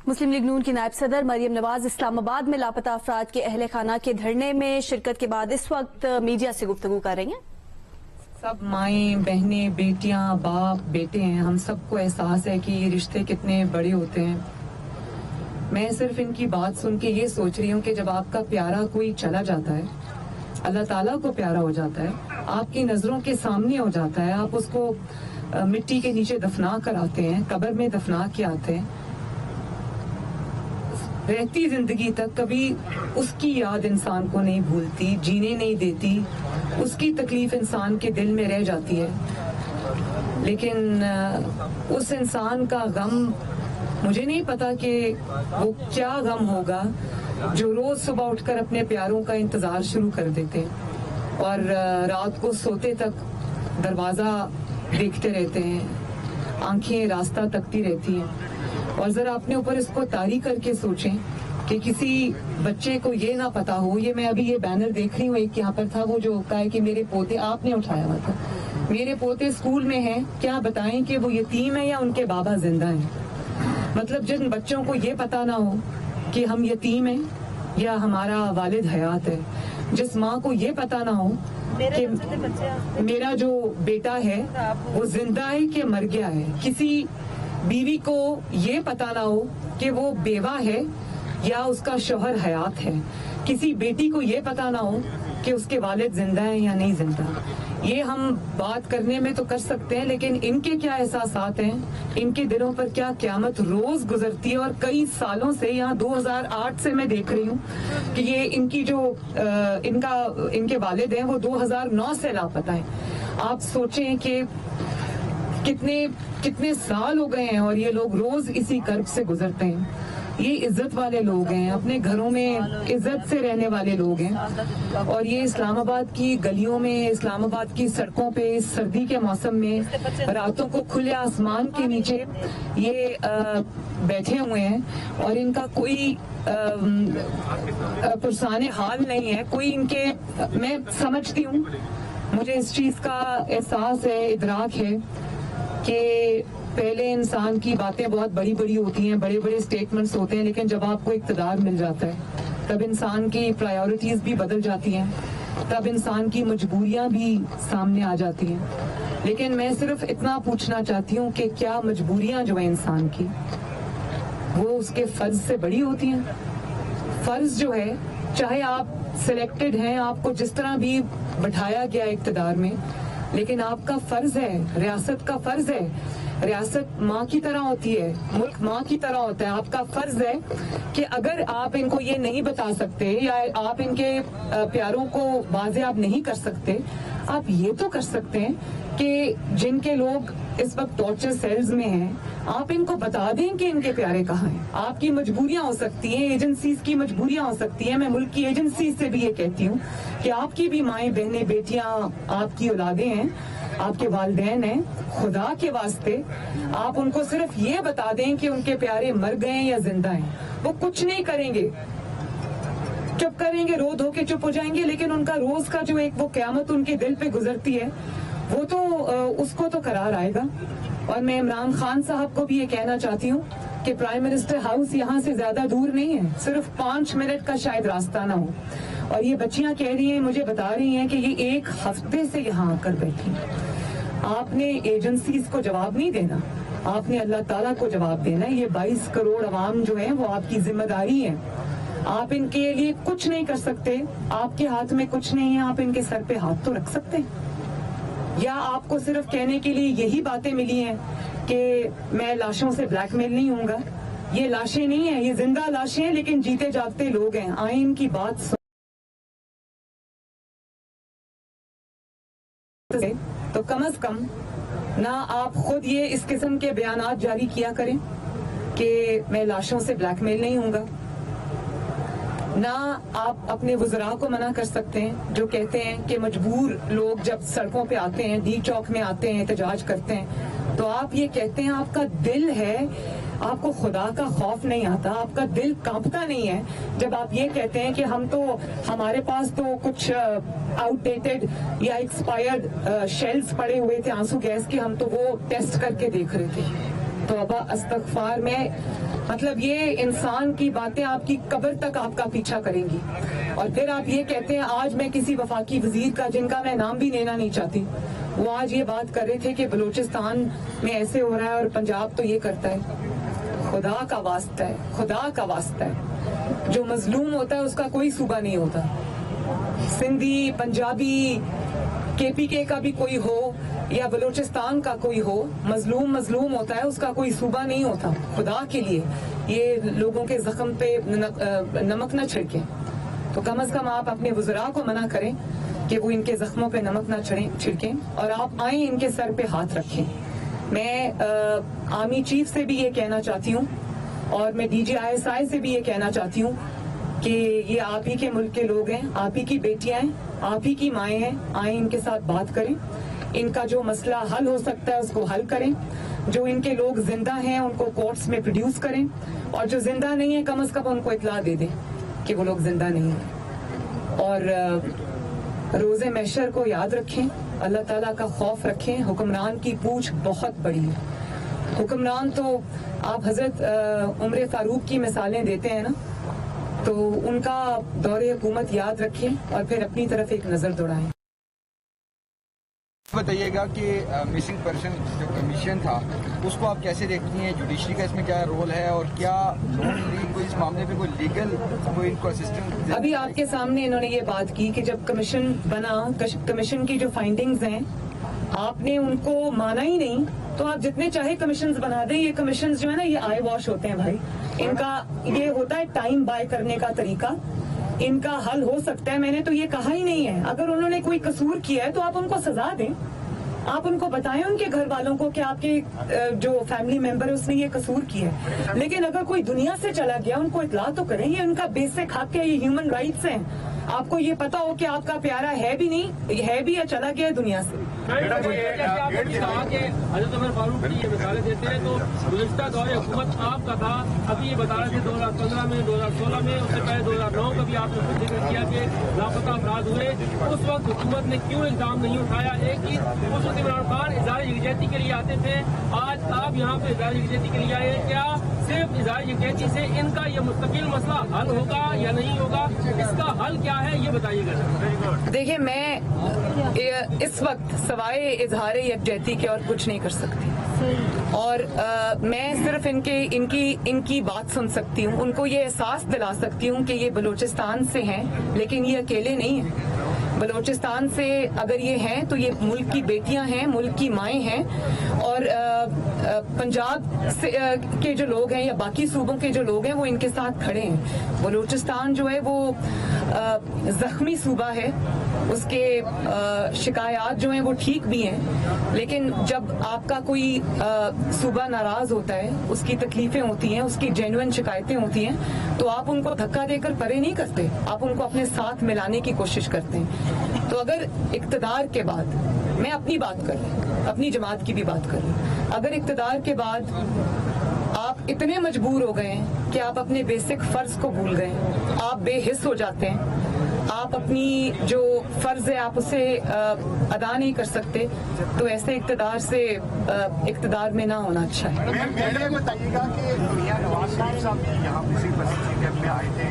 مسلم league نون کی نائب صدر مریم نواز اسلام آباد میں لاپتہ افراد کے اہل خانہ کے دھرنے میں شرکت کے بعد اس وقت میڈیا سے گفتگو کر رہی ہیں. سب مائیں بہنیں بیٹیاں باپ بیٹے ہیں، ہم سب کو احساس ہے کہ یہ رشتے کتنے بڑے ہوتے ہیں. میں صرف ان کی بات سن کے یہ سوچ رہی ہوں کہ جب آپ کا پیارا کوئی چلا جاتا ہے، اللہ تعالیٰ کو پیارا ہو جاتا ہے، آپ کی نظروں کے سامنے ہو جاتا ہے، آپ اس کو مٹی کے نیچے دفنا کر آتے ہیں، قبر میں دفنا کے آتے ہیں، رہتی زندگی تک کبھی اس کی یاد انسان کو نہیں بھولتی، جینے نہیں دیتی، اس کی تکلیف انسان کے دل میں رہ جاتی ہے. لیکن اس انسان کا غم مجھے نہیں پتا کہ وہ کیا غم ہوگا جو روز صبح اٹھ کر اپنے پیاروں کا انتظار شروع کر دیتے اور رات کو سوتے تک دروازہ دیکھتے رہتے ہیں، آنکھیں راستہ تکتی رہتی ہیں. اور ذرا اپنے اوپر اس کو طاری کر کے سوچیں کہ کسی بچے کو یہ نہ پتا ہو. یہ میں ابھی یہ بینر دیکھ رہی ہوں، ایک یہاں پر تھا وہ جو کہا ہے کہ میرے پوتے، آپ نے اٹھایا ہوا تھا، میرے پوتے اسکول میں ہیں، کیا بتائیں کہ وہ یتیم ہیں یا ان کے بابا زندہ ہیں. مطلب جن بچوں کو یہ پتا نہ ہو کہ ہم یتیم ہیں یا ہمارا والد حیات ہے، جس ماں کو یہ پتا نہ ہو کہ میرا جو بیٹا ہے وہ زندہ ہے کہ مر گیا ہے، کسی بیوی کو یہ پتا نہ ہو کہ وہ بیوہ ہے یا اس کا شوہر حیات ہے، کسی بیٹی کو یہ پتا نہ ہو کہ اس کے والد زندہ ہیں یا نہیں زندہ. یہ ہم بات کرنے میں تو کر سکتے ہیں، لیکن ان کے کیا احساسات ہیں، ان کے دلوں پر کیا قیامت روز گزرتی ہے. اور کئی سالوں سے، یہاں 2008 سے میں دیکھ رہی ہوں کہ یہ ان کی جو ان کے والد ہیں وہ 2009 سے لاپتہ ہیں. آپ سوچیں کہ کتنے سال ہو گئے ہیں اور یہ لوگ روز اسی کرب سے گزرتے ہیں. یہ عزت والے لوگ ہیں، اپنے گھروں میں عزت سے رہنے والے لوگ ہیں، اور یہ اسلام آباد کی گلیوں میں، اسلام آباد کی سڑکوں پہ اس سردی کے موسم میں راتوں کو کھلے آسمان کے نیچے یہ بیٹھے ہوئے ہیں اور ان کا کوئی پرسان حال نہیں ہے. کوئی ان کے، میں سمجھتی ہوں، مجھے اس چیز کا احساس ہے، ادراک ہے کہ پہلے انسان کی باتیں بہت بڑی بڑی ہوتی ہیں، بڑے بڑے سٹیٹمنٹس ہوتے ہیں، لیکن جب آپ کو اقتدار مل جاتا ہے تب انسان کی پرائیورٹیز بھی بدل جاتی ہیں، تب انسان کی مجبوریاں بھی سامنے آ جاتی ہیں. لیکن میں صرف اتنا پوچھنا چاہتی ہوں کہ کیا مجبوریاں جو ہیں انسان کی وہ اس کے فرض سے بڑی ہوتی ہیں؟ فرض جو ہے، چاہے آپ سلیکٹڈ ہیں، آپ کو جس طرح بھی بٹھایا گیا اقتدار میں، لیکن آپ کا فرض ہے، ریاست کا فرض ہے. ریاست ماں کی طرح ہوتی ہے، ملک ماں کی طرح ہوتا ہے. آپ کا فرض ہے کہ اگر آپ ان کو یہ نہیں بتا سکتے یا آپ ان کے پیاروں کو واضح آپ نہیں کر سکتے، آپ یہ تو کر سکتے ہیں کہ جن کے لوگ اس وقت ٹارچر سیلز میں ہیں، آپ ان کو بتا دیں کہ ان کے پیارے کہاں ہیں. آپ کی مجبوریاں ہو سکتی ہیں، ایجنسیز کی مجبوریاں ہو سکتی ہیں. میں ملک کی ایجنسیز سے بھی یہ کہتی ہوں کہ آپ کی بھی مائیں بہنیں بیٹیاں، آپ کی اولادیں ہیں، آپ کے والدین ہیں. خدا کے واسطے آپ ان کو صرف یہ بتا دیں کہ ان کے پیارے مر گئے ہیں یا زندہ ہیں. وہ کچھ نہیں کریں گے، چپ کریں گے، رو دھو کے چپ ہو جائیں گے، لیکن ان کا روز کا جو ایک وہ قیامت ان کے دل پہ گزرتی ہے، وہ تو اس کو تو قرار آئے گا. اور میں عمران خان صاحب کو بھی یہ کہنا چاہتی ہوں کہ پرائم منسٹر ہاؤس یہاں سے زیادہ دور نہیں ہے، صرف 5 منٹ کا شاید راستہ نہ ہو. اور یہ بچیاں کہہ رہی ہیں، مجھے بتا رہی ہیں کہ یہ 1 ہفتے سے یہاں آ کر بیٹھی. آپ نے ایجنسیز کو جواب نہیں دینا، آپ نے اللہ تعالیٰ کو جواب دینا. یہ 22 کروڑ عوام جو ہیں وہ آپ کی ذمہ داری ہے. آپ ان کے لیے کچھ نہیں کر سکتے، آپ کے ہاتھ میں کچھ نہیں ہے. آپ ان کے سر پہ ہاتھ تو رکھ سکتے ہیں، یا آپ کو صرف کہنے کے لیے یہی باتیں ملی ہیں کہ میں لاشوں سے بلیک میل نہیں ہوں گا. یہ لاشیں نہیں ہیں، یہ زندہ لاشیں ہیں، لیکن جیتے جاگتے لوگ ہیں. آئیں ان کی بات تو کم از کم نہ آپ خود یہ اس قسم کے بیانات جاری کیا کریں کہ میں لاشوں سے بلیک میل نہیں ہوں گا، نہ آپ اپنے وزراء کو منع کر سکتے ہیں جو کہتے ہیں کہ مجبور لوگ جب سڑکوں پہ آتے ہیں، ڈی چوک میں آتے ہیں، احتجاج کرتے ہیں، تو آپ یہ کہتے ہیں. آپ کا دل ہے، آپ کو خدا کا خوف نہیں آتا، آپ کا دل کانپتا نہیں ہے جب آپ یہ کہتے ہیں کہ ہمارے پاس تو کچھ آؤٹ ڈیٹڈ یا ایکسپائرڈ شیلز پڑے ہوئے تھے آنسو گیس کے، ہم تو وہ ٹیسٹ کر کے دیکھ رہے تھے. تو ابا استغفار. میں मतलब ये इंसान की बातें आपकी कब्र तक आपका पीछा करेंगी। और फिर आप ये कहते हैं, आज मैं किसी वफाकी वजीर का, जिनका मैं नाम भी लेना नहीं चाहती, वो आज ये बात कर रहे थे कि बलूचिस्तान में ऐसे हो रहा है और पंजाब तो ये करता है। खुदा का वास्ता है, खुदा का वास्ता है, जो मजलूम होता है उसका कोई सूबा नहीं होता। सिंधी, पंजाबी, KPK का भी कोई हो या बलूचिस्तान का कोई हो, मजलूम होता है, उसका कोई सूबा नहीं होता। खुदा के लिए ये लोगों के जख्म पे नमक न छिड़कें। तो कम से कम आप अपने वज़रा को मना करें कि वो इनके जख्मों पे नमक न छिड़कें, और आप आए इनके सर पे हाथ रखें। मैं आर्मी चीफ से भी ये कहना चाहती हूँ, और मैं DG ISI से भी ये कहना चाहती हूँ कि ये आप ही के मुल्क के लोग हैं, आप ही की बेटियां हैं, आप ही की माएँ हैं। आए इनके साथ बात करें, इनका जो मसला हल हो सकता है उसको हल करें। जो इनके लोग जिंदा हैं उनको कोर्ट्स में प्रोड्यूस करें, और जो जिंदा नहीं है कम से कम उनको इतला दे दें कि वो लोग जिंदा नहीं हैं। और रोज़े महशर को याद रखें, अल्लाह ताला का खौफ रखें। हुक्मरान की पूछ बहुत बड़ी है। हुक्मरान तो आप हजरत उमर फारूक की मिसालें देते हैं ना, तो उनका दौरे हुकूमत याद रखें और फिर अपनी तरफ एक नजर दौड़ाएं। बताइएगा कि मिसिंग पर्सन जो कमीशन था उसको आप कैसे देखती हैं, जुडिशरी का इसमें क्या रोल है, और क्या को इस मामले पे कोई लीगल कोई इनको असिस्टेंस? अभी आपके सामने इन्होंने ये बात की कि जब कमीशन बना, कमीशन की जो फाइंडिंग्स हैं आपने उनको माना ही नहीं, तो आप जितने चाहे कमीशंस बना दें। ये कमीशंस जो है ना, ये आई वॉश होते हैं भाई। इनका ये होता है टाइम बाय करने का तरीका। इनका हल हो सकता है, मैंने तो ये कहा ही नहीं है। अगर उन्होंने कोई कसूर किया है तो आप उनको सजा दें, आप उनको बताएं उनके घर वालों को कि आपके जो फैमिली मेंबर है उसने ये कसूर किया है। लेकिन अगर कोई दुनिया से चला गया उनको इतला तो करें, ये उनका बेसिक हक है, ये ह्यूमन राइट्स हैं। आपको ये पता हो कि आपका प्यारा है भी नहीं, है भी या चला गया है दुनिया से। हज़रत उमर फारूक की ये मिसालें देते हैं, तो गुज़िश्ता दौरे हुकूमत आपका था। अभी ये बता रहे थे 2015 में, 2016 में, उससे पहले 2009 का भी आपने जिक्र किया कि लापता अफराद हुए। उस वक्त हुकूमत ने क्यों इल्जाम नहीं उठाया? एक ही उस वक्त इमरान खान इज़हार यकजहती के लिए आते थे, आज आप यहाँ पे इज़हार यकजहती के लिए आए। क्या सिर्फ इज़हार यकजहती से इनका ये मुस्तकिल मसला हल होगा या नहीं होगा? इसका हल क्या है ये बताइएगा। देखिए, मैं इस वक्त सवाए इजहार यकजहती के और कुछ नहीं कर सकती, और मैं सिर्फ इनकी बात सुन सकती हूँ, उनको ये एहसास दिला सकती हूँ कि ये बलूचिस्तान से हैं, लेकिन ये अकेले नहीं हैं। बलूचिस्तान से अगर ये हैं तो ये मुल्क की बेटियां हैं, मुल्क की माएँ हैं, और पंजाब से के जो लोग हैं या बाकी सूबों के जो लोग हैं वो इनके साथ खड़े हैं। बलूचिस्तान जो है वो जख्मी सूबा है, उसके शिकायत जो हैं वो ठीक भी हैं, लेकिन जब आपका कोई सूबा नाराज होता है, उसकी तकलीफें होती हैं, उसकी जेन्युइन शिकायतें होती हैं, तो आप उनको धक्का देकर परे नहीं करते, आप उनको अपने साथ मिलाने की कोशिश करते हैं। तो अगर इक्तदार के बाद, मैं अपनी बात कर रही, अपनी जमात की भी बात कर रही, अगर इक्तदार के बाद आप इतने मजबूर हो गए कि आप अपने बेसिक फर्ज को भूल गए, आप बेहिस हो जाते हैं, आप अपनी जो फर्ज है आप उसे अदा नहीं कर सकते, तो ऐसे इक्तदार से इक्तदार में ना होना अच्छा है। मैम, बताइएगा कि मियां नवाज शरीफ साहब यहाँ मिसिंग पर्सन में आए थे,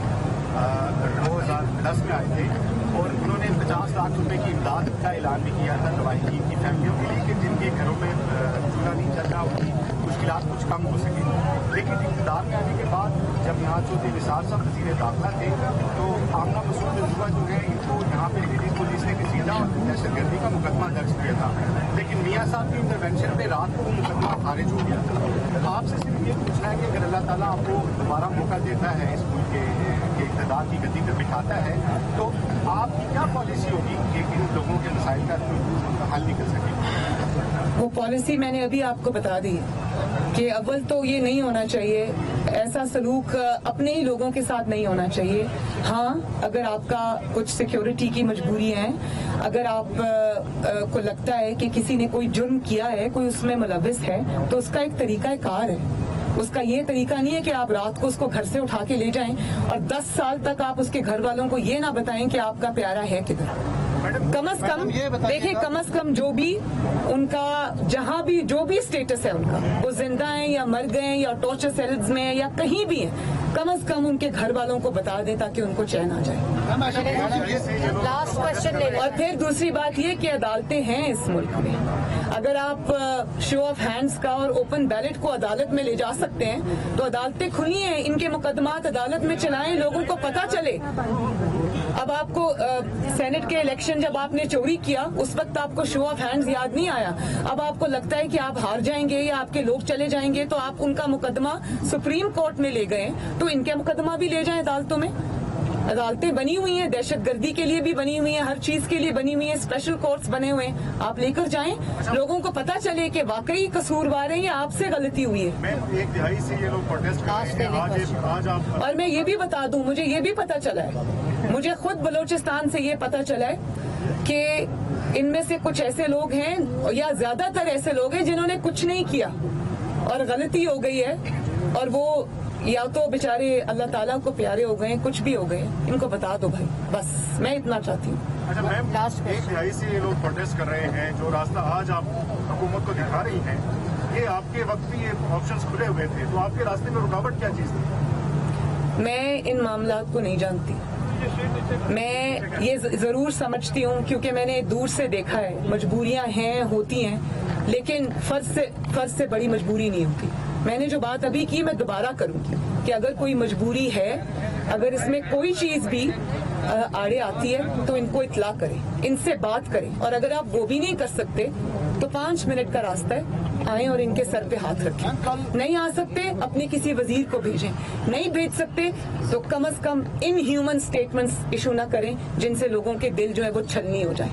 2010 में आए थे, और उन्होंने 50 लाख रुपए की इमदाद का ऐलान भी किया था दवाई की फैमिलियों के लिए, कि जिनके घरों में चूल्हा नहीं चल रहा, उनकी मुश्किलात कुछ कम हो सके। लेकिन इक़्तिदार में आने के बाद जब यहाँ चौधरी निसार साहब वज़ीर दाखिला थे, तो आमना मसूद तजुर्बा जो है इनको यहाँ पे दिल्ली पुलिस ने घसीटा और दहशतगर्दी का मुकदमा दर्ज किया था, लेकिन मियाँ साहब की इंटरवेंशन पे रात को मुकदमा खारिज हो गया था। आपसे सिर्फ ये पूछना है कि अगर अल्लाह ताला आपको दोबारा मौका देता है, इस मुल्क के इक़्तिदार की गद्दी पर बिठाता है, तो आपकी क्या पॉलिसी होगी कि इन लोगों के मसाइल का हल निकल सके? वो पॉलिसी मैंने अभी आपको बता दी कि अव्वल तो ये नहीं होना चाहिए, ऐसा सलूक अपने ही लोगों के साथ नहीं होना चाहिए। हाँ, अगर आपका कुछ सिक्योरिटी की मजबूरी है, अगर आप को लगता है कि किसी ने कोई जुर्म किया है, कोई उसमें मुलविस है, तो उसका एक तरीका कार है। उसका ये तरीका नहीं है कि आप रात को उसको घर से उठा के ले जाएं और 10 साल तक आप उसके घर वालों को ये ना बताएं कि आपका प्यारा है किधर। कम अज कम देखिए, कम अज कम जो भी उनका जहां भी जो भी स्टेटस है उनका, वो जिंदा है या मर गए हैं या टॉर्चर सेल्स में है या कहीं भी है, कम अज कम उनके घर वालों को बता दें ताकि उनको चैन आ जाए। लास्ट क्वेश्चन ले और फिर दूसरी बात ये कि अदालतें हैं इस मुल्क में, अगर आप शो ऑफ हैंड्स का और ओपन बैलेट को अदालत में ले जा सकते हैं तो अदालतें खुली हैं, इनके मुकदमात अदालत में चलाएं, लोगों को पता चले। अब आपको सेनेट के इलेक्शन जब आपने चोरी किया उस वक्त आपको शो ऑफ हैंड्स याद नहीं आया, अब आपको लगता है कि आप हार जाएंगे या आपके लोग चले जाएंगे तो आप उनका मुकदमा सुप्रीम कोर्ट में ले गए, तो इनके मुकदमा भी ले जाएं अदालतों में। अदालतें बनी हुई हैं, दहशतगर्दी के लिए भी बनी हुई हैं, हर चीज के लिए बनी हुई हैं, स्पेशल कोर्ट्स बने हुए हैं, आप लेकर जाएं, लोगों को पता चले कि वाकई कसूरवार है या आपसे गलती हुई है। मैं 1/2 से ये लोग प्रोटेस्ट कर रहे हैं आज आप। और मैं ये भी बता दूं, मुझे ये भी पता चला है, मुझे खुद बलूचिस्तान से ये पता चला है कि इनमें से कुछ ऐसे लोग हैं या ज्यादातर ऐसे लोग हैं जिन्होंने कुछ नहीं किया और गलती हो गई है, और वो या तो बेचारे अल्लाह ताला को प्यारे हो गए, कुछ भी हो गए, इनको बता दो भाई, बस मैं इतना चाहती हूँ। अच्छा मैम, 1/2 से ये लोग प्रोटेस्ट कर रहे हैं, जो रास्ता आज आप हुकूमत को दिखा रही हैं, ये आपके वक्त भी ये ऑप्शंस खुले हुए थे, तो आपके रास्ते में रुकावट क्या चीज थी? मैं इन मामलात को नहीं जानती, मैं ये जरूर समझती हूँ क्योंकि मैंने दूर से देखा है, मजबूरियां हैं, होती हैं, लेकिन फर्ज से बड़ी मजबूरी नहीं होती। मैंने जो बात अभी की मैं दोबारा करूंगी कि अगर कोई मजबूरी है, अगर इसमें कोई चीज भी आड़े आती है तो इनको इत्तला करें, इनसे बात करें, और अगर आप वो भी नहीं कर सकते तो 5 मिनट का रास्ता है, आए और इनके सर पे हाथ रखें। नहीं आ सकते अपने किसी वजीर को भेजें, नहीं भेज सकते तो कम से कम इन ह्यूमन स्टेटमेंट्स इशू ना करें जिनसे लोगों के दिल जो है वो छलनी हो जाए।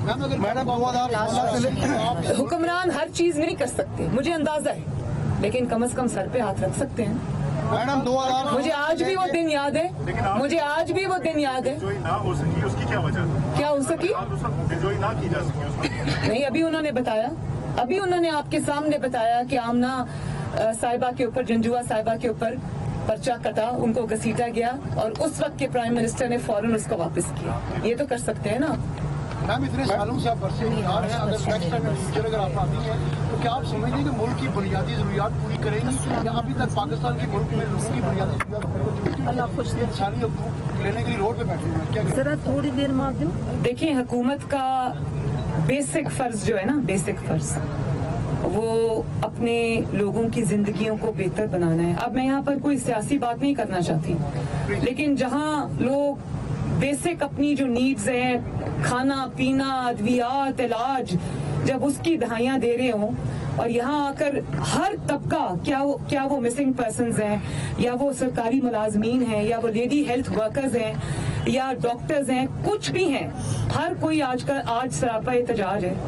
हुक्मरान हर चीज नहीं कर सकते, मुझे अंदाजा है, लेकिन कम से कम सर पे हाथ रख सकते हैं। मैडम 2000 मुझे आज भी वो दिन याद है, मुझे आज भी वो दिन याद है। जो ना हो सकी उसकी क्या वजह? क्या हो सकी? जो ना की जा सकी उसकी नहीं, अभी उन्होंने बताया, अभी उन्होंने आपके सामने बताया कि आमना साहिबा के ऊपर, जंजुआ साहिबा के ऊपर पर्चा कटा, उनको घसीटा गया और उस वक्त के प्राइम मिनिस्टर ने फौरन उसको वापस किया। ये तो कर सकते हैं ना। मैम, इतने सालों से आप बरसे हुशार हैं, अगर नेक्स्ट टाइम फ्यूचर अगर आप आती हैं तो क्या आप समझेंगे कि मुल्क की बुनियादी जरूरियात पूरी करेंगी या अभी तक पाकिस्तान के मुल्क में लोगों की बुनियादी जरूरियात इंसानी हकूक लेने के लिए रोड पे बैठे हुए हैं? क्या जरा थोड़ी देर में आप देखिए, हुकूमत का बेसिक फर्ज जो है ना, बेसिक फर्ज वो अपने लोगों की जिंदगियों को बेहतर बनाना है। अब मैं यहाँ पर कोई सियासी बात नहीं करना चाहती, लेकिन जहाँ लोग बेसिक अपनी जो नीड्स हैं, खाना पीना, अद्वियात, इलाज, जब उसकी दहाइयाँ दे रहे हों और यहाँ आकर हर तबका, क्या वो मिसिंग पर्सन्स हैं या वो सरकारी मुलाजमीन हैं या वो लेडी हेल्थ वर्कर्स हैं या डॉक्टर्स हैं, कुछ भी हैं, हर कोई आज सरापा एहतजाज है।